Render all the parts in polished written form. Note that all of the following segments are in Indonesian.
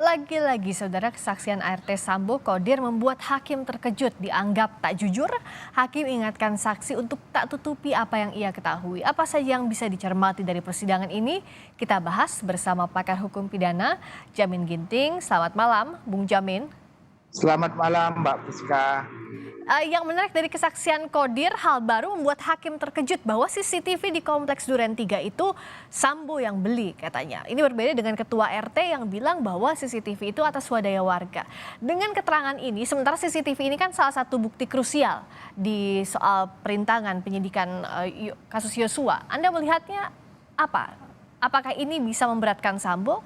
Lagi-lagi saudara kesaksian ART Sambo Kodir membuat hakim terkejut dianggap tak jujur. Hakim ingatkan saksi untuk tak tutupi apa yang ia ketahui. Apa saja yang bisa dicermati dari persidangan ini? Kita bahas bersama pakar hukum pidana Jamin Ginting. Selamat malam, Bung Jamin. Selamat malam Mbak Priska. Yang menarik dari kesaksian Kodir, hal baru membuat hakim terkejut bahwa CCTV di Kompleks Duren 3 itu Sambo yang beli katanya. Ini berbeda dengan ketua RT yang bilang bahwa CCTV itu atas swadaya warga. Dengan keterangan ini, sementara CCTV ini kan salah satu bukti krusial di soal perintangan penyidikan kasus Yosua. Anda melihatnya apa? Apakah ini bisa memberatkan Sambo?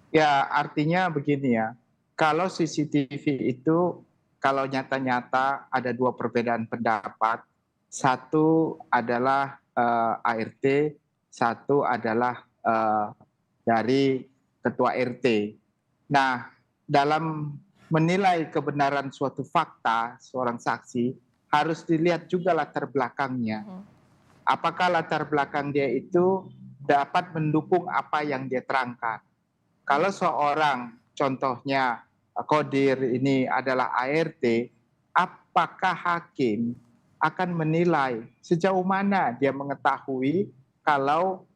Ya, artinya begini ya, kalau CCTV itu kalau nyata-nyata ada dua perbedaan pendapat, satu adalah ART, satu adalah dari ketua RT. Nah, dalam menilai kebenaran suatu fakta seorang saksi harus dilihat juga latar belakangnya. Apakah latar belakang dia itu dapat mendukung apa yang dia terangkan. Kalau seorang contohnya Kodir ini adalah ART, apakah hakim akan menilai sejauh mana dia mengetahui kalau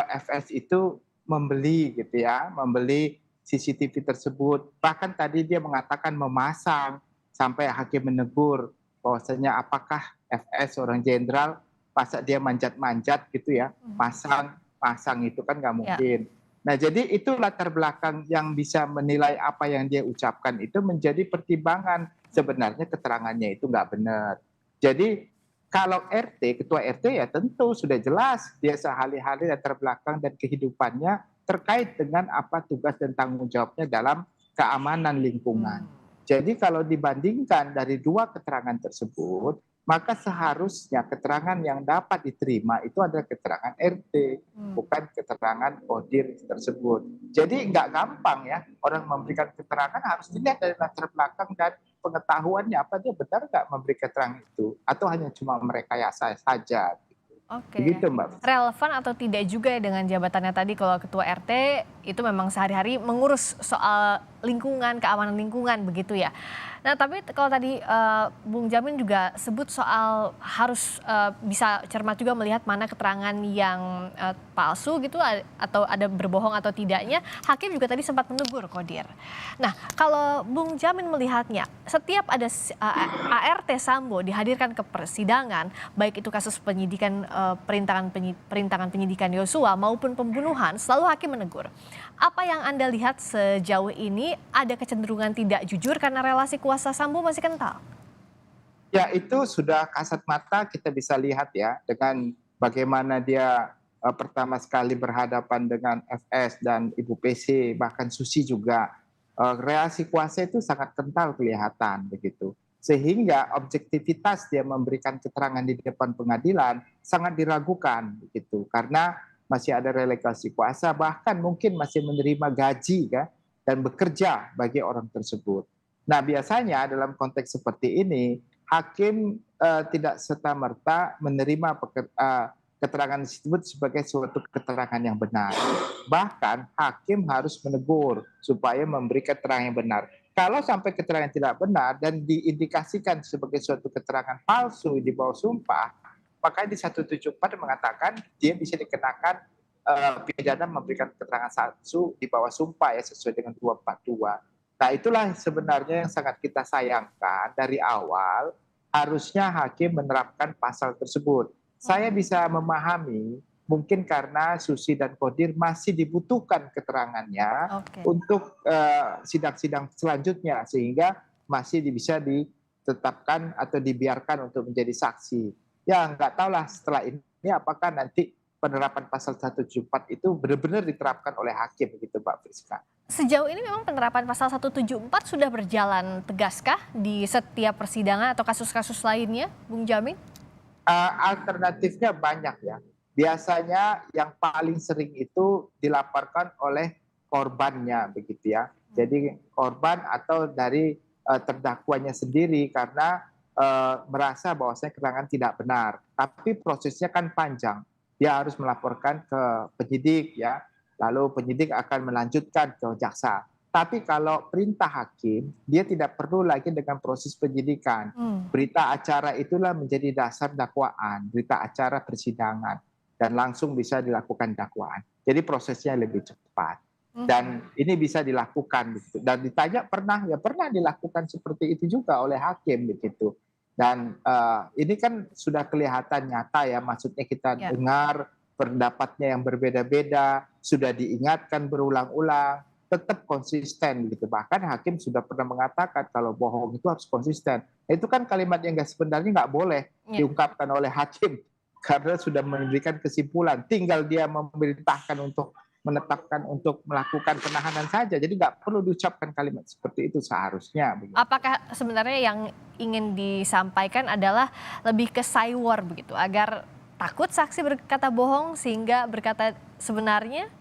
FS itu membeli gitu ya, membeli CCTV tersebut. Bahkan tadi dia mengatakan memasang sampai hakim menegur bahwasanya apakah FS seorang jenderal masa dia manjat-manjat gitu ya, pasang itu kan nggak Ya. mungkin. Nah, jadi itu latar belakang yang bisa menilai apa yang dia ucapkan itu menjadi pertimbangan. Sebenarnya keterangannya itu nggak benar. Jadi kalau RT, ketua RT ya tentu sudah jelas dia sehari-hari latar belakang dan kehidupannya terkait dengan apa tugas dan tanggung jawabnya dalam keamanan lingkungan. Jadi kalau dibandingkan dari dua keterangan tersebut, maka seharusnya keterangan yang dapat diterima itu adalah keterangan RT, bukan keterangan Kodir tersebut. Jadi nggak gampang ya orang memberikan keterangan, harus dilihat dari latar belakang dan pengetahuannya, apa dia benar nggak memberi keterangan itu, atau hanya cuma merekayasa saja. Oke, Begitu Mbak. relevan atau tidak juga ya dengan jabatannya tadi kalau ketua RT itu memang sehari-hari mengurus soal lingkungan, keamanan lingkungan begitu ya. Nah tapi kalau tadi Bung Jamin juga sebut soal harus bisa cermat juga melihat mana keterangan yang palsu gitu atau ada berbohong atau tidaknya, hakim juga tadi sempat menegur Kodir. Nah kalau Bung Jamin melihatnya, setiap ada ART Sambo dihadirkan ke persidangan, baik itu kasus penyidikan perintangan penyidikan Yosua maupun pembunuhan, selalu hakim menegur. Apa yang Anda lihat sejauh ini, ada kecenderungan tidak jujur karena relasi kuasa Sambo masih kental? Ya itu sudah kasat mata kita bisa lihat ya dengan bagaimana dia pertama sekali berhadapan dengan FS dan Ibu PC, bahkan Susi juga. Relasi kuasa itu sangat kental kelihatan begitu. Sehingga objektivitas dia memberikan keterangan di depan pengadilan sangat diragukan begitu. Karena masih ada relasi kuasa, bahkan mungkin masih menerima gaji kan, dan bekerja bagi orang tersebut. Nah, biasanya dalam konteks seperti ini hakim tidak serta-merta menerima keterangan tersebut sebagai suatu keterangan yang benar. Bahkan hakim harus menegur supaya memberi keterangan yang benar. Kalau sampai keterangan tidak benar dan diindikasikan sebagai suatu keterangan palsu di bawah sumpah, maka di 174 mengatakan dia bisa dikenakan pidana memberikan keterangan palsu di bawah sumpah ya, sesuai dengan 242. Nah, itulah sebenarnya yang sangat kita sayangkan dari awal, harusnya hakim menerapkan pasal tersebut. Saya bisa memahami mungkin karena Susi dan Kodir masih dibutuhkan keterangannya Oke. untuk sidang-sidang selanjutnya, sehingga masih bisa ditetapkan atau dibiarkan untuk menjadi saksi. Ya nggak tahulah setelah ini apakah nanti penerapan pasal 174 itu benar-benar diterapkan oleh hakim begitu Mbak Friska. Sejauh ini memang penerapan pasal 174 sudah berjalan tegaskah di setiap persidangan atau kasus-kasus lainnya, Bung Jamin? Alternatifnya banyak ya. Biasanya yang paling sering itu dilaporkan oleh korbannya begitu ya. Jadi korban atau dari terdakwanya sendiri karena merasa bahwasanya keterangan tidak benar. Tapi prosesnya kan panjang. Dia harus melaporkan ke penyidik ya. lalu penyidik akan melanjutkan ke jaksa. Tapi kalau perintah hakim, dia tidak perlu lagi dengan proses penyidikan. Hmm. Berita acara itulah menjadi dasar dakwaan, berita acara persidangan, dan langsung bisa dilakukan dakwaan. Jadi prosesnya lebih cepat. Dan ini bisa dilakukan begitu. Dan ditanya pernah, ya pernah dilakukan seperti itu juga oleh hakim begitu. Dan ini kan sudah kelihatan nyata ya, maksudnya kita Ya. dengar pendapatnya yang berbeda-beda, sudah diingatkan berulang-ulang, tetap konsisten gitu. Bahkan hakim sudah pernah mengatakan kalau bohong itu harus konsisten. Itu kan kalimat yang sebenarnya nggak boleh Ya. diungkapkan oleh hakim karena sudah memberikan kesimpulan. Tinggal dia memerintahkan untuk menetapkan untuk melakukan penahanan saja. Jadi nggak perlu diucapkan kalimat seperti itu seharusnya. Begitu. Apakah sebenarnya yang ingin disampaikan adalah lebih ke cywar begitu, agar takut saksi berkata bohong sehingga berkata sebenarnya,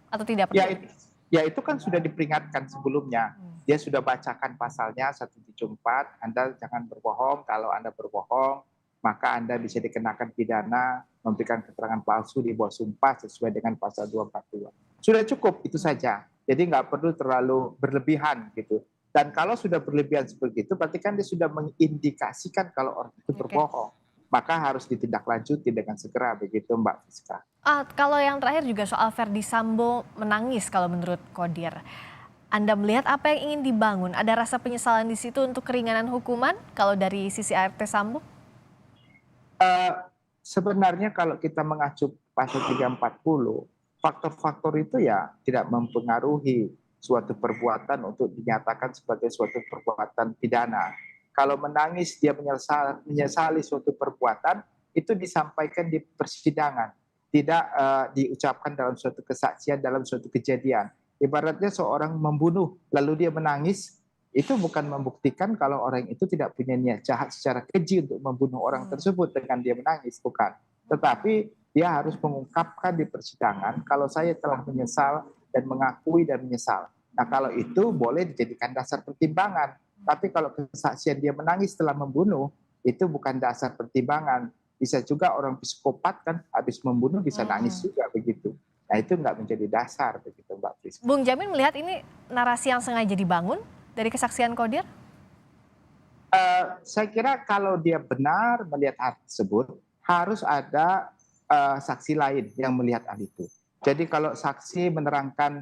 atau tidak perlu? Ya itu kan sudah diperingatkan sebelumnya. Dia sudah bacakan pasalnya 174, Anda jangan berbohong, kalau Anda berbohong maka Anda bisa dikenakan pidana memberikan keterangan palsu di bawah sumpah sesuai dengan pasal 242. Sudah cukup itu saja. Jadi nggak perlu terlalu berlebihan gitu. Dan kalau sudah berlebihan seperti itu, berarti kan dia sudah mengindikasikan kalau orang itu berbohong. Maka harus ditindaklanjuti dengan segera begitu Mbak Fiska. Kalau yang terakhir juga soal Verdi Sambo menangis kalau menurut Qodir. Anda melihat apa yang ingin dibangun? Ada rasa penyesalan di situ untuk keringanan hukuman kalau dari sisi ART Sambo? Sebenarnya kalau kita mengacu pasal 340, faktor-faktor itu ya tidak mempengaruhi suatu perbuatan untuk dinyatakan sebagai suatu perbuatan pidana. Kalau menangis dia menyesali suatu perbuatan, itu disampaikan di persidangan, tidak diucapkan dalam suatu kesaksian, dalam suatu kejadian. Ibaratnya seorang membunuh lalu dia menangis, itu bukan membuktikan kalau orang itu tidak punya niat jahat secara keji untuk membunuh orang tersebut dengan dia menangis, bukan. Tetapi dia harus mengungkapkan di persidangan kalau saya telah menyesal dan mengakui dan menyesal. Nah kalau itu boleh dijadikan dasar pertimbangan. Tapi kalau kesaksian dia menangis setelah membunuh, itu bukan dasar pertimbangan. Bisa juga orang psikopat kan habis membunuh bisa nangis juga begitu. Nah itu nggak menjadi dasar begitu Mbak Friska. Bung Jamin melihat ini narasi yang sengaja dibangun dari kesaksian Qodir? Saya kira kalau dia benar melihat hal tersebut, harus ada saksi lain yang melihat hal itu. Jadi kalau saksi menerangkan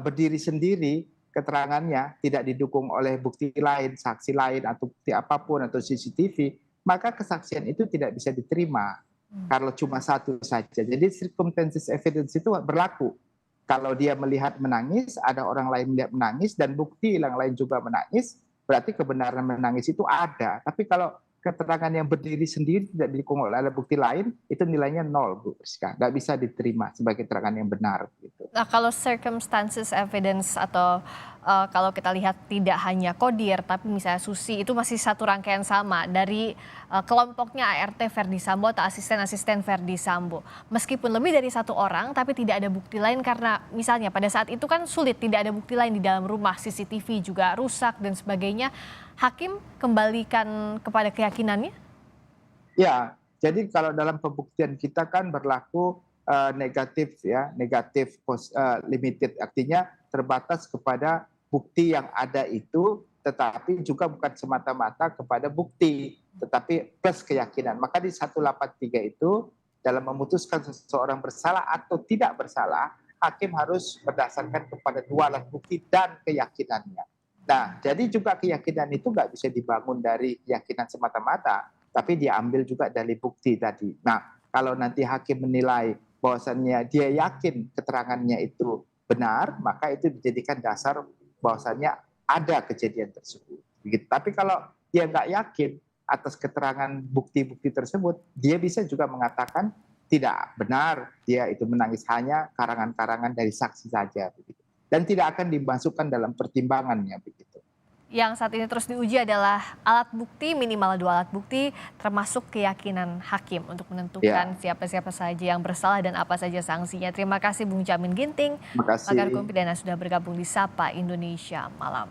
berdiri sendiri, keterangannya tidak didukung oleh bukti lain, saksi lain atau bukti apapun atau CCTV, maka kesaksian itu tidak bisa diterima kalau cuma satu saja. Jadi circumstances evidence itu berlaku. Kalau dia melihat menangis, ada orang lain melihat menangis, dan bukti yang lain juga menangis, berarti kebenaran menangis itu ada. Tapi kalau keterangan yang berdiri sendiri tidak didukung oleh bukti lain, itu nilainya 0, Bu Rizka. Nggak bisa diterima sebagai keterangan yang benar. Gitu. Nah kalau circumstances evidence atau kalau kita lihat tidak hanya Qodir, tapi misalnya Susi, itu masih satu rangkaian sama dari kelompoknya ART Verdi Sambo atau asisten-asisten Verdi Sambo. Meskipun lebih dari satu orang, tapi tidak ada bukti lain karena misalnya pada saat itu kan sulit, tidak ada bukti lain di dalam rumah, CCTV juga rusak dan sebagainya. Hakim kembalikan kepada keyakinannya? Ya, jadi kalau dalam pembuktian kita kan berlaku negatif ya, negatif limited, artinya terbatas kepada bukti yang ada itu, tetapi juga bukan semata-mata kepada bukti, tetapi plus keyakinan. Maka di 183 itu dalam memutuskan seseorang bersalah atau tidak bersalah, hakim harus berdasarkan kepada 2 alat bukti dan keyakinannya. Nah, jadi juga keyakinan itu nggak bisa dibangun dari keyakinan semata-mata, tapi diambil juga dari bukti tadi. Nah, kalau nanti hakim menilai bahwasannya dia yakin keterangannya itu benar, maka itu dijadikan dasar bahwasannya ada kejadian tersebut. Begitu. Tapi kalau dia nggak yakin atas keterangan bukti-bukti tersebut, dia bisa juga mengatakan tidak benar, dia itu menangis hanya karangan-karangan dari saksi saja. Begitu. Dan tidak akan dimasukkan dalam pertimbangannya. Begitu. Yang saat ini terus diuji adalah alat bukti, minimal 2 alat bukti, termasuk keyakinan hakim untuk menentukan siapa-siapa saja yang bersalah dan apa saja sanksinya. Terima kasih Bung Jamin Ginting, pakar hukum pidana sudah bergabung di Sapa Indonesia Malam.